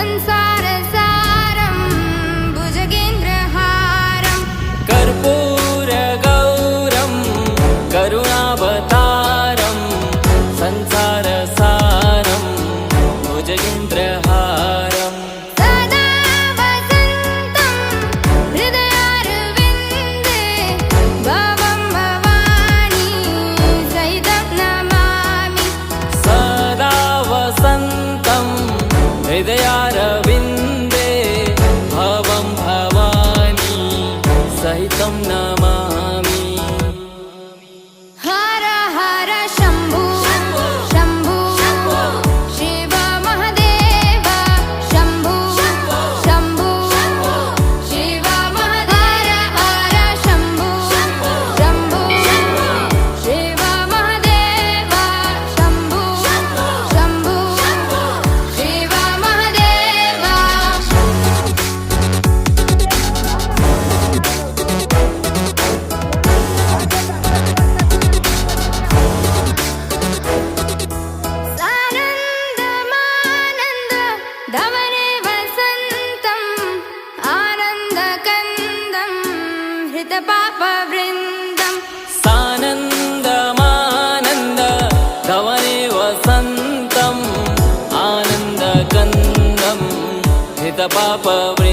संसारसारं भुजगेन्द्रहारं कर्पूरगौरं करुणावतारं संसारसारं भुजगेन्द्रहारं सदा वसन्तं हृदयारविन्दे भवं भवानी सहितं नमामि सदा वसन्तं हृदयारविन्दे भवं भवानी सहितं नमामि हर हर शम्भो शम्भो शिव महदेव शम्भो शम्भो शिव महदेव हर शम्भो शम्भो शिव महदेव शम्भो शम्भो शिव महदेव सानन्दमानन्द धवने वसन्तम् आनन्दकन्दं हृतपापवृन्दम् सानन्दमानन्द धवने वसन्तम् आनन्दकन्दं हितपापवृन्दम्